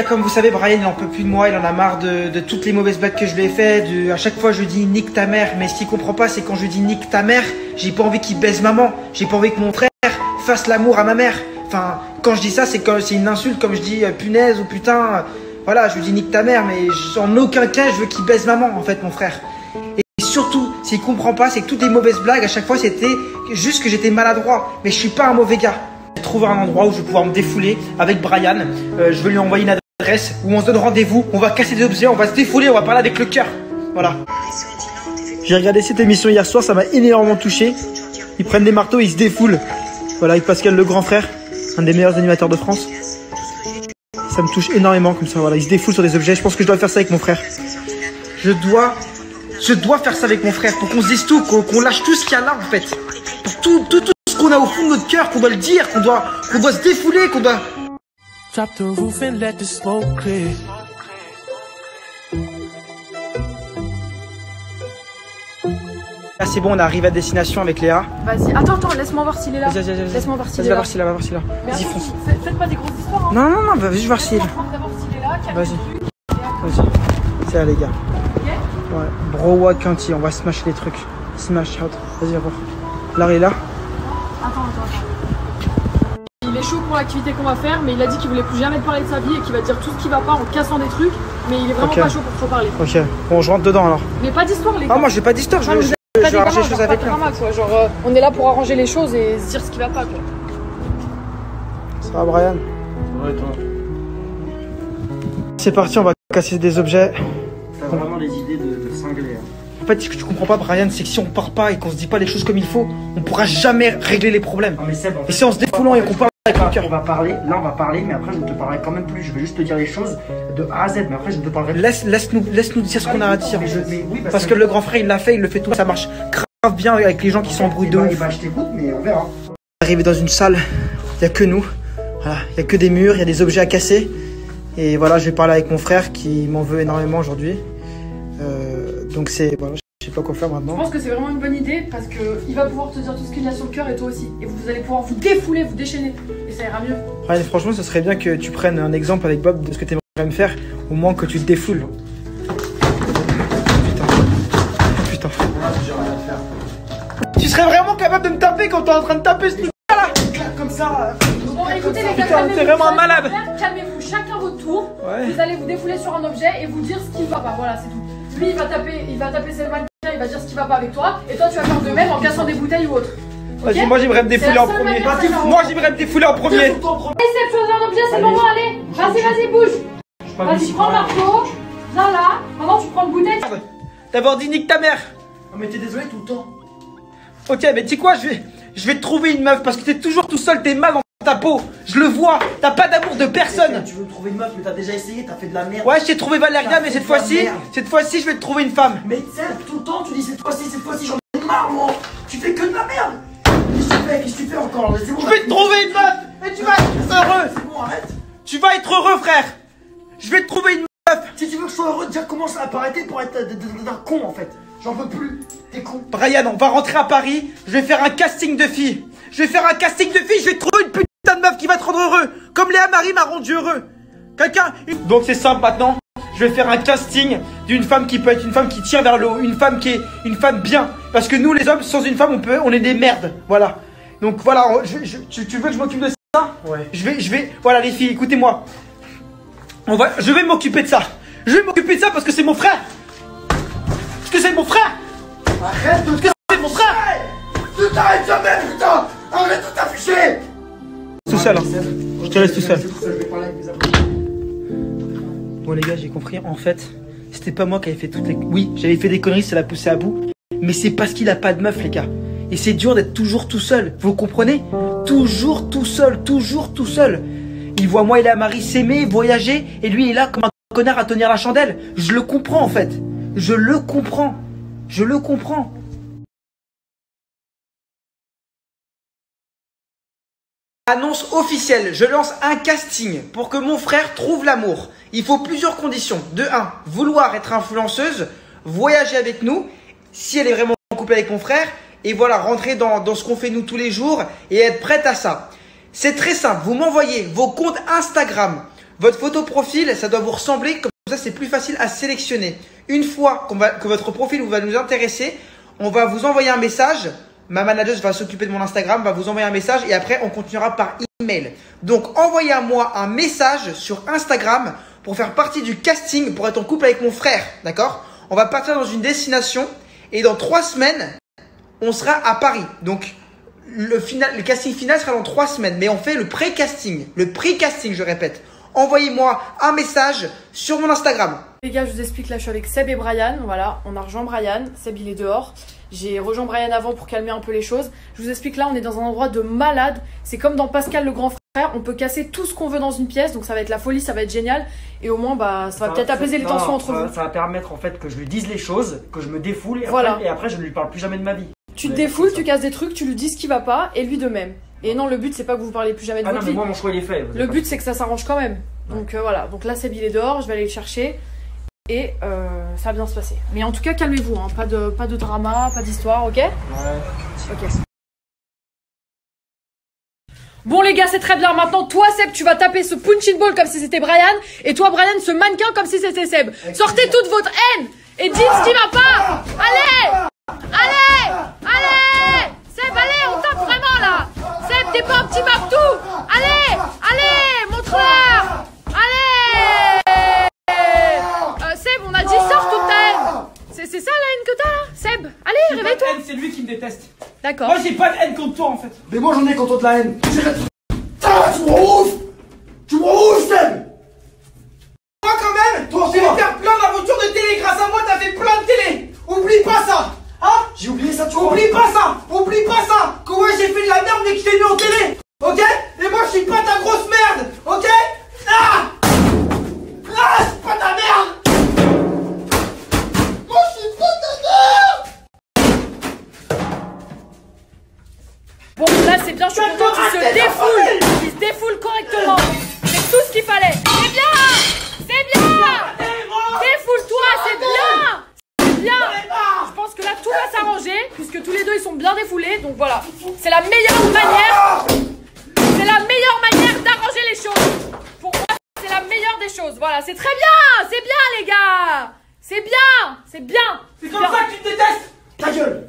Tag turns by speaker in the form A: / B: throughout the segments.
A: Comme vous savez, Brian il en peut plus de moi, il en a marre de toutes les mauvaises blagues que je lui ai fait. À chaque fois je lui dis nique ta mère, mais ce qu'il comprend pas c'est quand je lui dis nique ta mère, j'ai pas envie qu'il baise maman, j'ai pas envie que mon frère fasse l'amour à ma mère. Enfin, quand je dis ça c'est une insulte, comme je dis punaise ou putain, voilà, je lui dis nique ta mère, mais en aucun cas je veux qu'il baise maman en fait mon frère. Et surtout, s'il comprend pas, c'est que toutes les mauvaises blagues à chaque fois c'était juste que j'étais maladroit, mais je suis pas un mauvais gars. Trouver un endroit où je vais pouvoir me défouler avec Brian, je vais lui envoyer une adresse où on se donne rendez-vous, on va casser des objets, on va se défouler, on va parler avec le cœur. Voilà. J'ai regardé cette émission hier soir, ça m'a énormément touché. Ils prennent des marteaux, ils se défoulent. Voilà, avec Pascal le grand frère, un des meilleurs animateurs de France. Ça me touche énormément comme ça, voilà, ils se défoulent sur des objets. Je pense que je dois faire ça avec mon frère. Je dois faire ça avec mon frère pour qu'on se dise tout, qu'on lâche tout ce qu'il y a là en fait. Pour tout ce qu'on a au fond de notre cœur, qu'on doit le dire, qu'on doit se défouler, qu'on doit...
B: Drop the roof and let the smoke clear.
A: Là c'est bon, on arrive à destination avec Léa.
C: Vas-y, attends, laisse-moi voir s'il est là.
A: Vas-y.
C: Laisse-moi voir s'il est
A: va
C: là.
A: voir s'il est là, va voir s'il est là. Vas-y, fonce.
C: Faites pas des grosses histoires. Hein.
A: Non, vas-y, je voir s'il est là. Vas-y. C'est là les gars. Ouais, bro what Quinty, on va smash les trucs. Smash out. Vas-y, va voir. Là, il est là.
C: Attends. Il est chaud pour l'activité qu'on va faire, mais il a dit qu'il voulait plus jamais te parler de sa vie et qu'il va dire tout ce qui va pas en cassant des trucs, mais il est vraiment pas chaud pour te reparler.
A: Ok, bon, je rentre dedans alors.
C: Mais pas d'histoire, les gars.
A: Ah, moi j'ai pas d'histoire, je vais arranger les choses avec lui.
C: Genre, on est là pour arranger les choses et se dire ce qui va pas, quoi.
A: Ça va, Brian?
D: Ouais, toi.
A: C'est parti, on va casser des objets.
D: T'as vraiment les idées de cingler. Hein.
A: En fait, ce que tu comprends pas, Brian, c'est que si on part pas et qu'on se dit pas les choses comme il faut, on pourra jamais régler les problèmes.
D: Non, mais Seb, en fait,
A: et si on se défoulant et qu'on parle avec le cœur,
D: on va parler, mais après je ne te parlerai quand même plus. Je vais juste te dire les choses de A à Z, mais après je ne te parlerai plus.
A: Laisse-nous dire ce qu'on a à dire.
D: Oui,
A: parce que le grand frère, il l'a fait, il le fait tout. Ça marche grave bien avec les gens qui s'embrouillent de ouf.
D: Bah, je t'écoute, mais on verra.
A: Arrivé dans une salle, il n'y a que nous. Voilà, il n'y a que des murs, il y a des objets à casser. Et voilà, je vais parler avec mon frère qui m'en veut énormément aujourd'hui. Donc c'est... Voilà, je sais pas quoi faire maintenant.
C: Je pense que c'est vraiment une bonne idée parce qu'il va pouvoir te dire tout ce qu'il y a sur le cœur et toi aussi. Et vous allez pouvoir vous défouler, vous déchaîner. Et ça ira mieux.
A: Brian, franchement, ce serait bien que tu prennes un exemple avec Bob de ce que tu aimerais me faire. Au moins que tu te défoules. Putain. Tu serais vraiment capable de me taper quand t'es en train de taper ce truc là comme ça.
C: Bon, écoutez les gars,
A: Putain, t'es vraiment un malade.
C: Calmez-vous, chacun votre tour.
A: Ouais.
C: Vous allez vous défouler sur un objet et vous dire ce qui va pas. Voilà, c'est tout. Lui, il va taper ses mannequins, il va dire ce qui va pas avec toi. Et toi, tu vas faire de même en cassant des bouteilles ou autre. Okay?
A: Vas-y, moi j'aimerais me défouler en premier. Moi j'aimerais me défouler en premier.
C: Essaye de choisir un objet, c'est le moment, allez. Vas-y, bouge. Vas-y, prends le marteau. Viens là. Maintenant, tu prends une bouteille.
A: D'abord dit nique ta mère.
D: Non, mais t'es désolé tout le temps.
A: Ok, mais tu sais quoi, je vais te trouver une meuf parce que t'es toujours tout seul, t'es mal dans ta peau. Je le vois, t'as pas d'amour de personne.
D: Tu veux trouver une meuf, mais t'as déjà essayé, t'as fait de la merde.
A: Ouais, j'ai trouvé Valéria, mais cette fois-ci, je vais te trouver une femme.
D: Mais Seb, tout le temps, tu dis cette fois-ci, j'en ai marre, moi. Tu fais que de la merde. Qu'est-ce que tu fais encore? Bon,
A: je vais te trouver une meuf et tu vas être heureux.
D: C'est bon, arrête.
A: Tu vas être heureux, frère. Je vais te trouver une meuf.
D: Si tu veux que je sois heureux, déjà commence à arrêter pour être d'un con en fait. J'en peux plus. T'es con.
A: Brian, on va rentrer à Paris. Je vais faire un casting de filles. Je vais te trouver une putain de meuf qui va te rendre heureux. Comme Léa Marie m'a rendu heureux. Quelqu'un. Donc c'est simple maintenant. Je vais faire un casting d'une femme qui peut être une femme qui tire vers le haut. Une femme qui est une femme bien. Parce que nous les hommes, sans une femme, on est des merdes. Voilà. Donc voilà, tu veux que je m'occupe de ça?
D: Ouais.
A: Je vais. Voilà les filles, écoutez-moi. Je vais m'occuper de ça. Je vais m'occuper de ça parce que c'est mon frère. Parce que c'est mon frère.
D: Arrête de...
A: Parce que c'est mon frère.
D: Tu t'arrêtes jamais, putain. Arrête de t'afficher.
A: Tout seul, hein. Je te laisse tout seul.
D: Je vais parler avec mes amis.
A: Bon les gars, j'ai compris. En fait, c'était pas moi qui avais fait toutes les... Oui, j'avais fait des conneries, ça l'a poussé à bout. Mais c'est parce qu'il a pas de meuf, les gars. Et c'est dur d'être toujours tout seul. Vous comprenez? Toujours tout seul, toujours tout seul. Il voit moi et la Marie s'aimer, voyager, et lui il est là comme un connard à tenir la chandelle. Je le comprends en fait. Je le comprends. Je le comprends. Annonce officielle, je lance un casting pour que mon frère trouve l'amour. Il faut plusieurs conditions. De 1, vouloir être influenceuse, voyager avec nous, si elle est vraiment en couple avec mon frère, et voilà, rentrer dans ce qu'on fait nous tous les jours et être prête à ça. C'est très simple, vous m'envoyez vos comptes Instagram, Votre photo profil, ça doit vous ressembler, comme ça c'est plus facile à sélectionner. Une fois que votre profil va nous intéresser, on va vous envoyer un message. Ma manageuse va s'occuper de mon Instagram, va vous envoyer un message et après on continuera par email. Donc envoyez à moi un message sur Instagram pour faire partie du casting, pour être en couple avec mon frère, d'accord? On va partir dans une destination et dans 3 semaines, on sera à Paris. Donc le casting final sera dans 3 semaines, mais on fait le pré-casting. Le pré-casting, je répète. Envoyez-moi un message sur mon Instagram.
C: Les gars, je vous explique, là je suis avec Seb et Brian, voilà, on a rejoint Brian, Seb il est dehors. J'ai rejoint Brian avant pour calmer un peu les choses. Je vous explique, là on est dans un endroit de malade, c'est comme dans Pascal le grand frère, on peut casser tout ce qu'on veut dans une pièce, donc ça va être la folie, ça va être génial. Et au moins bah, ça va peut-être apaiser les tensions entre vous.
E: Ça va permettre en fait que je lui dise les choses, que je me défoule et après je ne lui parle plus jamais de ma vie.
C: Tu te défoules, tu casses des trucs, tu lui dis ce qui va pas et lui de même. Et non, le but c'est pas que vous parlez plus jamais de votre vie.
E: Non mais moi mon choix il est fait.
C: Le but c'est que ça s'arrange quand même. Donc voilà, donc là Seb il est dehors, je vais aller le chercher et ça va bien se passer. Mais en tout cas calmez-vous, hein. Pas de drama, pas d'histoire, ok? Ouais. Ok. Bon les gars, c'est très bien. Maintenant toi Seb tu vas taper ce punching ball comme si c'était Brian et toi Brian ce mannequin comme si c'était Seb. Sortez toute votre haine et dites ce qui va pas. Allez! Allez! Allez! Seb, allez, on tape vraiment là! Seb, t'es pas un petit marteau! Allez! Allez! Montre-leur! Allez! Seb, on a dit sors toute ta haine! C'est ça la haine que t'as là? Seb, allez, réveille-toi!
D: C'est lui qui me déteste.
C: D'accord.
D: Moi j'ai pas de haine contre toi en fait.
F: Mais moi j'en ai contre de la haine. Ah, tu me rends ouf! Tu me rends ouf, Seb!
D: Moi quand même,
F: Toi,
D: j'ai fait plein d'aventures de télé. Grâce à moi, t'as fait plein de télé. Oublie pas ça. Hein?
F: J'ai oublié ça, tu vois.
D: Oublie pas ça. Oublie pas ça. Que ouais, j'ai fait de la merde mais que je t'ai mis en télé. Ok? Et moi, je suis pas ta grosse merde. Ok? Ah! Ah, je suis pas ta merde. Moi, je suis pas ta merde.
C: Bon, là c'est bien, je suis content, il se défoule! Il se défoule correctement! C'est tout ce qu'il fallait! C'est bien! C'est bien! Défoule-toi, c'est bien! C'est bien! Je pense que là tout va s'arranger, puisque tous les deux ils sont bien défoulés, donc voilà. C'est la meilleure manière! C'est la meilleure manière d'arranger les choses! Pour moi, c'est la meilleure des choses! Voilà, c'est très bien! C'est bien les gars! C'est bien! C'est bien!
D: C'est comme ça que tu te détestes.
F: Ta gueule!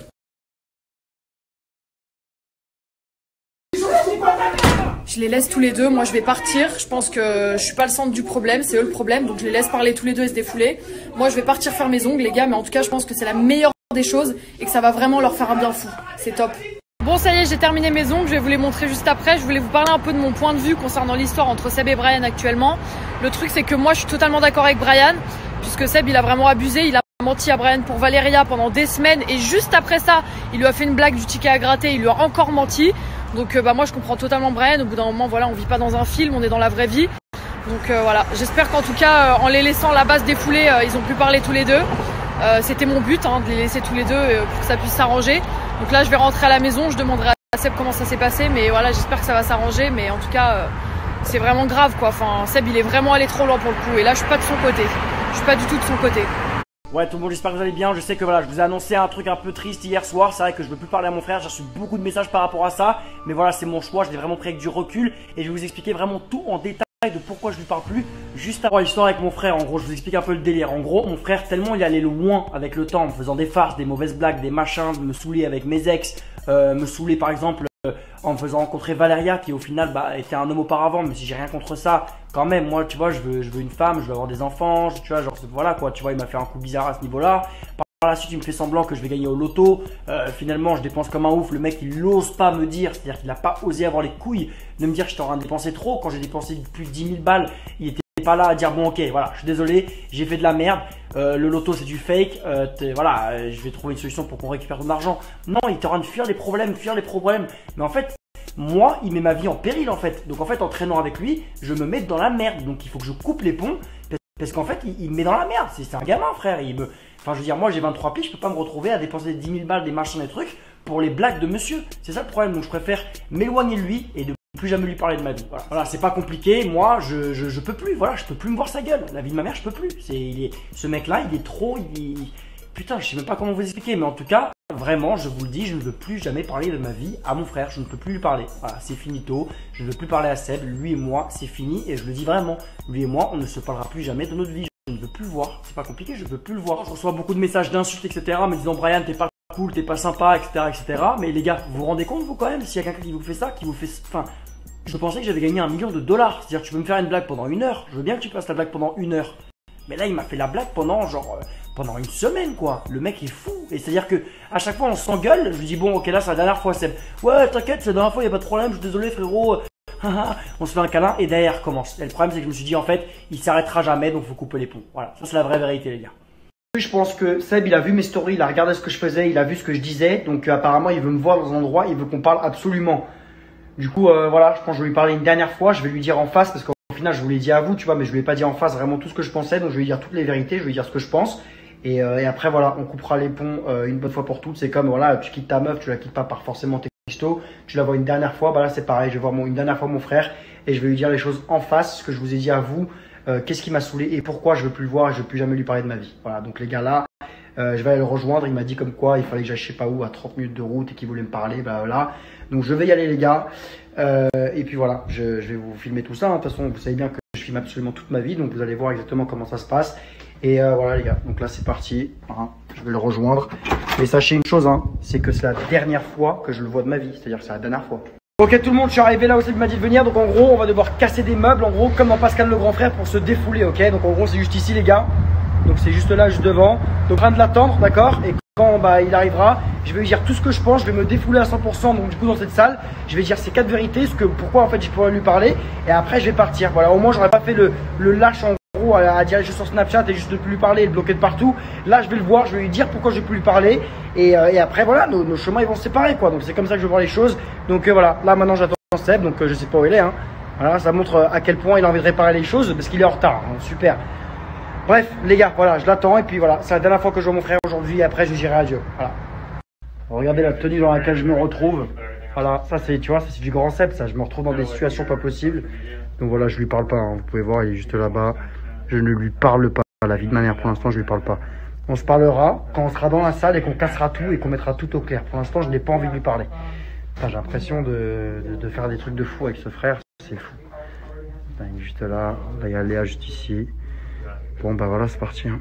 C: Je les laisse tous les deux, moi je vais partir, je pense que je suis pas le centre du problème, c'est eux le problème, donc je les laisse parler tous les deux et se défouler. Moi je vais partir faire mes ongles les gars, mais en tout cas je pense que c'est la meilleure des choses et que ça va vraiment leur faire un bien fou, c'est top. Bon ça y est, j'ai terminé mes ongles, je vais vous les montrer juste après, je voulais vous parler un peu de mon point de vue concernant l'histoire entre Seb et Brian actuellement. Le truc c'est que moi je suis totalement d'accord avec Brian, puisque Seb il a vraiment abusé, il a menti à Brian pour Valéria pendant des semaines et juste après ça il lui a fait une blague du ticket à gratter, il lui a encore menti. Donc bah moi je comprends totalement Brian, au bout d'un moment voilà on vit pas dans un film, on est dans la vraie vie. Donc voilà, j'espère qu'en tout cas en les laissant la base défoulée, ils ont pu parler tous les deux. C'était mon but de les laisser tous les deux pour que ça puisse s'arranger. Donc là je vais rentrer à la maison, je demanderai à Seb comment ça s'est passé, mais voilà j'espère que ça va s'arranger. Mais en tout cas c'est vraiment grave quoi, enfin Seb il est vraiment allé trop loin pour le coup et là je suis pas de son côté, je suis pas du tout de son côté.
E: Ouais tout le monde, j'espère que vous allez bien. Je sais que voilà, je vous ai annoncé un truc un peu triste hier soir. C'est vrai que je ne veux plus parler à mon frère, j'ai reçu beaucoup de messages par rapport à ça. Mais voilà, c'est mon choix, je l'ai vraiment pris avec du recul. Et je vais vous expliquer vraiment tout en détail de pourquoi je lui parle plus. Juste avant l'histoire avec mon frère, en gros, je vous explique un peu le délire. En gros, mon frère, tellement il allait loin avec le temps, en me faisant des farces, des mauvaises blagues, des machins, de me saouler avec mes ex, me saouler par exemple en me faisant rencontrer Valéria qui au final était un homme auparavant, mais si j'ai rien contre ça, quand même moi tu vois je veux une femme, je veux avoir des enfants, tu vois genre voilà quoi, tu vois il m'a fait un coup bizarre à ce niveau là. Par la suite il me fait semblant que je vais gagner au loto, finalement je dépense comme un ouf, le mec il n'ose pas me dire, c'est à dire qu'il n'a pas osé avoir les couilles de me dire que j'étais en train de dépenser trop. Quand j'ai dépensé plus de 10 000 balles il était pas là à dire bon ok voilà je suis désolé j'ai fait de la merde, le loto c'est du fake, voilà je vais trouver une solution pour qu'on récupère ton argent. Non, il est en train de fuir les problèmes, mais en fait moi il met ma vie en péril en fait. Donc en fait en traînant avec lui je me mets dans la merde, donc il faut que je coupe les ponts parce qu'en fait il me met dans la merde. C'est un gamin frère, enfin je veux dire moi j'ai 23 piges, je peux pas me retrouver à dépenser 10 000 balles des machins des trucs pour les blagues de monsieur, c'est ça le problème. Donc je préfère m'éloigner de lui et de plus jamais lui parler de ma vie. Voilà, c'est pas compliqué. Moi, je peux plus. Voilà, je peux plus me voir sa gueule. La vie de ma mère, je peux plus. Ce mec-là, il est trop. Putain, je sais même pas comment vous expliquer, mais en tout cas, Vraiment, je vous le dis, je ne veux plus jamais parler de ma vie à mon frère. Je ne peux plus lui parler. Voilà, c'est finito. Je ne veux plus parler à Seb. Lui et moi, c'est fini. Et je le dis vraiment. Lui et moi, on ne se parlera plus jamais de notre vie. Je ne veux plus le voir. C'est pas compliqué, je ne veux plus le voir. Je reçois beaucoup de messages d'insultes, etc. Me disant Brian, t'es pas cool, t'es pas sympa, etc., etc. Mais les gars, vous vous rendez compte, vous, quand même, s'il y a quelqu'un qui vous fait ça, qui vous fait. Enfin, je pensais que j'avais gagné $1 million. C'est-à-dire que tu peux me faire une blague pendant 1 heure. Je veux bien que tu fasses la blague pendant 1 heure. Mais là, il m'a fait la blague pendant genre. Pendant 1 semaine, quoi. Le mec est fou. Et c'est-à-dire que à chaque fois on s'engueule, je lui dis bon ok là c'est la dernière fois Seb. Ouais t'inquiète c'est la dernière fois, y a pas de problème, je suis désolé frérot. On se fait un câlin et derrière commence. Et le problème c'est que je me suis dit en fait il s'arrêtera jamais donc faut couper les ponts. Voilà, ça c'est la vraie vérité les gars.
A: Je pense que Seb il a vu mes stories, il a regardé ce que je faisais, il a vu ce que je disais. Donc apparemment il veut me voir dans un endroit, il veut qu'on parle absolument. Du coup voilà, je pense que je vais lui parler une dernière fois, je vais lui dire en face parce qu'au final je vous l'ai dit à vous tu vois, mais je lui ai pas dit en face vraiment tout ce que je pensais. Donc je vais lui dire toutes les vérités, je vais lui dire ce que je pense. Et après voilà, on coupera les ponts une bonne fois pour toutes. C'est comme voilà, tu quittes ta meuf, tu la quittes pas par forcément texto, tu la vois une dernière fois, bah là c'est pareil, je vais voir une dernière fois mon frère et je vais lui dire les choses en face, ce que je vous ai dit à vous, qu'est-ce qui m'a saoulé et pourquoi je veux plus le voir et je veux plus jamais lui parler de ma vie. Voilà, donc les gars là, je vais aller le rejoindre, il m'a dit comme quoi il fallait que j'aille je sais pas où à 30 minutes de route et qu'il voulait me parler, bah voilà. Donc je vais y aller les gars, et puis voilà, je vais vous filmer tout ça, hein. De toute façon vous savez bien que je filme absolument toute ma vie, donc vous allez voir exactement comment ça se passe. Et voilà les gars, donc là c'est parti, hein, je vais le rejoindre. Mais sachez une chose, hein, c'est que c'est la dernière fois que je le vois de ma vie, c'est-à-dire que c'est la dernière fois. Ok tout le monde, je suis arrivé là où Seb m'a dit de venir, donc en gros on va devoir casser des meubles, en gros comme dans Pascal le grand frère pour se défouler, ok. Donc en gros c'est juste ici les gars, donc c'est juste là, juste devant, donc en train de l'attendre, d'accord. Et quand bah, il arrivera, je vais lui dire tout ce que je pense, je vais me défouler à 100%, donc du coup dans cette salle, je vais dire ces 4 vérités, pourquoi en fait je pourrais lui parler, et après je vais partir, voilà, au moins j'aurais pas fait le lâche en gros à dire les choses sur Snapchat et juste de plus lui parler et le bloquer de partout. Là je vais le voir, je vais lui dire pourquoi je vais plus lui parler, et après voilà, nos chemins ils vont se séparer quoi, donc c'est comme ça que je vais voir les choses. Donc voilà, là maintenant j'attends Seb, donc je sais pas où il est, hein. Voilà, ça montre à quel point il a envie de réparer les choses, parce qu'il est en retard, hein. Super. Bref les gars, voilà, je l'attends, et puis voilà, c'est la dernière fois que je vois mon frère aujourd'hui, et après je dirai adieu, voilà. Regardez la tenue dans laquelle je me retrouve. Voilà, ça c'est, tu vois, ça c'est du grand Seb, ça. Je me retrouve dans des situations pas possibles. Donc voilà, je lui parle pas, hein. Vous pouvez voir, il est juste là-bas. Je ne lui parle pas. La vie de ma mère, pour l'instant, je lui parle pas. On se parlera quand on sera dans la salle et qu'on cassera tout et qu'on mettra tout au clair. Pour l'instant, je n'ai pas envie de lui parler. J'ai l'impression de faire des trucs de fou avec ce frère. C'est fou. Il est juste là. Là, il y a Léa juste ici. Bon, bah voilà, c'est parti, hein.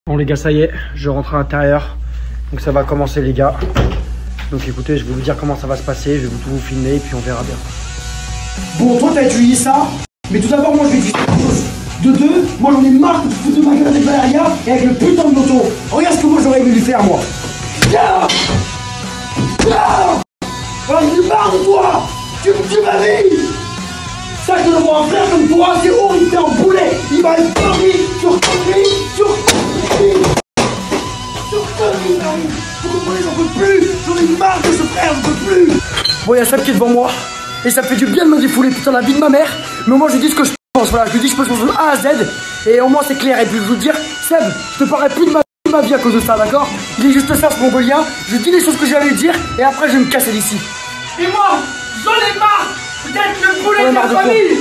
A: Bon les gars, ça y est, je rentre à l'intérieur. Donc ça va commencer les gars. Donc écoutez, je vais vous dire comment ça va se passer. Je vais tout vous filmer et puis on verra bien.
F: Bon, toi t'as utilisé ça, mais tout d'abord, moi je vais dire quelque chose. De deux, moi j'en ai marre que tu te foutes de ma gueule avec Valeria et avec le putain de moto. Regarde ce que moi j'aurais aimé lui faire, moi. Voilà, j'en ai marre de toi. Tu me tues ma vie. Sache que d'avoir un frère comme toi, c'est horrible, t'es un boulet. Il va être connerie sur connerie sur connerie sur connerie, Marie. Vous comprenez, j'en peux plus. J'en ai marre de ce frère, j'en peux plus.
A: Bon, il y a Seb qui est devant moi. Et ça me fait du bien de me défouler, putain, la vie de ma mère. Mais au moins, je lui dis ce que je pense. Voilà, je lui dis, je pense de A à Z. Et au moins, c'est clair. Et puis, je veux dire, Seb, je te parlerai plus de ma vie à cause de ça, d'accord? Il est juste ça, ce mongolien. Je lui dis les choses que j'ai à lui dire. Et après, je vais me casser d'ici.
D: Et moi, j'en ai marre d'être le boulet de la famille.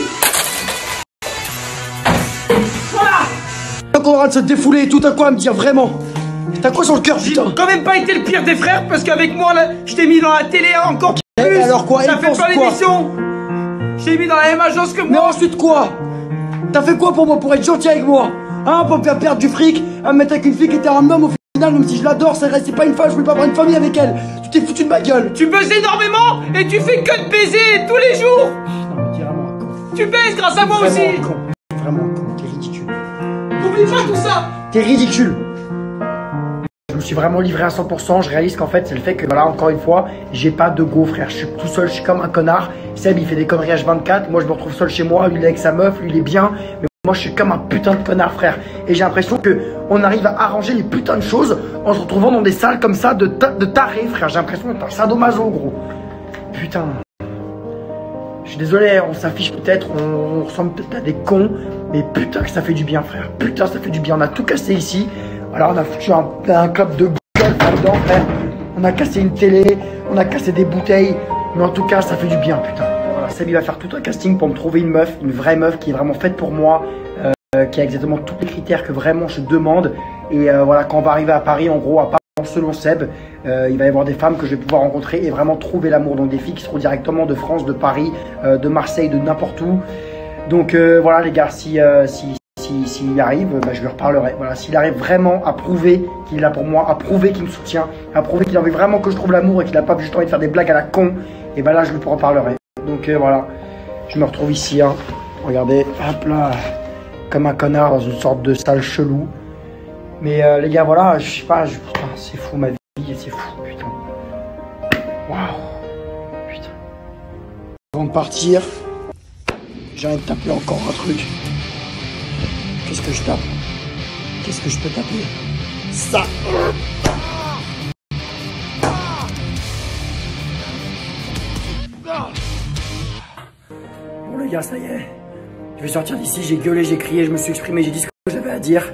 D: Voilà.
A: Donc, on aura de se défouler et tout à quoi à me dire vraiment. T'as quoi sur le cœur, putain?
D: J'ai quand même pas été le pire des frères parce qu'avec moi, là, je t'ai mis dans la télé encore plus.
A: Et alors quoi?
D: T'as fait pas l'émission. Je t'ai mis dans la même agence que moi.
A: Mais ensuite quoi? T'as fait quoi pour moi, pour être gentil avec moi? Hein, pour me faire perdre du fric, à me mettre avec une fille qui était un homme au final, même si je l'adore, c'est pas une femme, je voulais pas avoir une famille avec elle. Tu t'es foutu de ma gueule.
D: Tu baises énormément et tu fais que de baiser tous les jours.
A: Non mais t'es vraiment un con.
D: Tu baises grâce à moi
A: Vraiment
D: aussi.
A: un con. Vraiment un con, t'es ridicule.
D: N'oublie pas tout ça.
A: T'es ridicule. Je me suis vraiment livré à 100%, je réalise qu'en fait c'est le fait que voilà, encore une fois, j'ai pas de go frère, je suis tout seul, je suis comme un connard. Seb il fait des conneries H24, moi je me retrouve seul chez moi, lui il est avec sa meuf, lui il est bien, mais moi je suis comme un putain de connard frère. Et j'ai l'impression que on arrive à arranger les putains de choses en se retrouvant dans des salles comme ça de tarés frère, j'ai l'impression d'être un sadomaso gros. Putain. Je suis désolé, on s'affiche peut-être, on ressemble peut-être à des cons, mais putain que ça fait du bien frère, putain ça fait du bien, on a tout cassé ici. Alors on a foutu un club de golf là-dedans frère, on a cassé une télé, on a cassé des bouteilles, mais en tout cas ça fait du bien putain. Voilà, Seb il va faire tout un casting pour me trouver une meuf, une vraie meuf qui est vraiment faite pour moi,
G: qui a exactement tous les critères que vraiment je demande. Et voilà, quand on va arriver à Paris, en gros, apparemment selon Seb, il va y avoir des femmes que je vais pouvoir rencontrer et vraiment trouver l'amour. Donc des filles qui seront directement de France, de Paris, de Marseille, de n'importe où. Donc voilà les gars, s'il y arrive, bah, je lui reparlerai. Voilà, s'il arrive vraiment à prouver qu'il est là pour moi, à prouver qu'il me soutient, à prouver qu'il a envie vraiment que je trouve l'amour et qu'il n'a pas juste envie de faire des blagues à la con, et ben là je lui reparlerai. Donc voilà, je me retrouve ici, hein. Regardez, hop là, comme un connard dans une sorte de salle chelou. Mais les gars, voilà, je sais pas, putain, c'est fou ma vie, c'est fou, putain. Waouh, putain. Avant de partir, j'ai envie de taper encore un truc. Qu'est-ce que je tape? Qu'est-ce que je peux taper? Ça. Bon les gars, ça y est. Je vais sortir d'ici, j'ai gueulé, j'ai crié, je me suis exprimé, j'ai dit ce que j'avais à dire.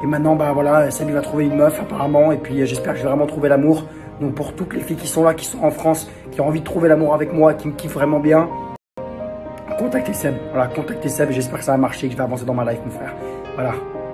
G: Et maintenant, bah voilà, Seb va trouver une meuf apparemment. Et puis j'espère que je vais vraiment trouver l'amour. Donc pour toutes les filles qui sont là, qui sont en France, qui ont envie de trouver l'amour avec moi, qui me kiffent vraiment bien, contactez Seb. Voilà, contactez Seb et j'espère que ça va marcher, que je vais avancer dans ma life, mon frère. Voilà.